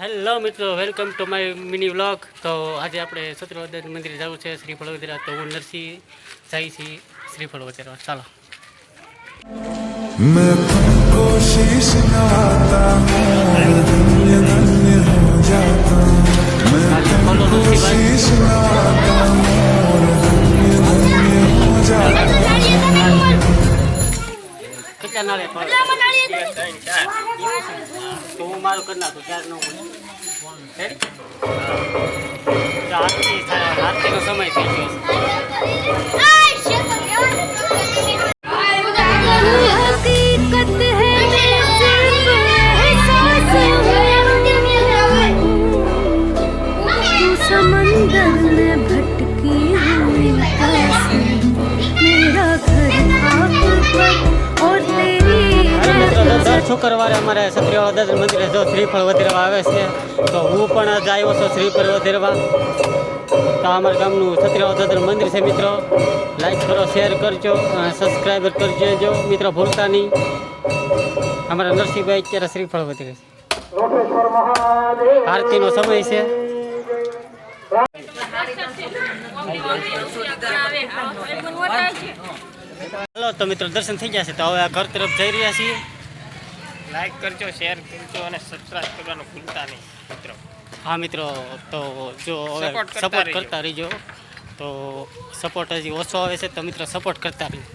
Hello મિત્રો, welcome to my mini vlog. તો આજે આપણે સત્યવર્ધન મંદિરે જવું છે, શ્રીફળ વધેરા. તો હું નરસિંહ જાય છે શ્રીફળ વધેરા. ચાલો. मैं तुमको शीश नवाता हूँ, धन्य धन्य हो जाता हूँ। मैं तुमको शीश नवाता हूँ, धन्य धन्य हो जाता हूँ। કેટલા નાળે તો હું મારું કરી નાખું ત્યારે ન આરતીનો સમય થઈ ગયો समंदर में भटकी हुई मेरा घर आप पर और तेरी દર શુક્રવારે અમારે સત્યવર્ધન મંદિરે જો શ્રીફળ વધેરવા આવે છે, તો હું પણ આજે આવ્યો છું શ્રીફળ વધેરવા. તો અમારા ગામનું સત્યવર્ધન મંદિર છે મિત્રો. લાઈક કરો, શેર કરજો, સબસ્ક્રાઈબર કરજો જો મિત્રો, ભૂલતા નહીં. અમારા નરસિંહભાઈ અત્યારે શ્રીફળ વધેરે છે. આરતીનો સમય છે. ચાલો તો મિત્રો, દર્શન થઈ ગયા છે. તો હવે આ ઘર તરફ જઈ રહ્યા છીએ. લાઈક કરજો, શેર કરજો અને સબસ્ક્રાઇબ કરવાનું ભૂલતા નહીં મિત્રો. હા મિત્રો, તો જો Support કરતા સપોર્ટ રહેજો. કરતા રહીજો. તો સપોર્ટ હજી ઓછો આવે છે, તો મિત્રો સપોર્ટ કરતા રહીજો.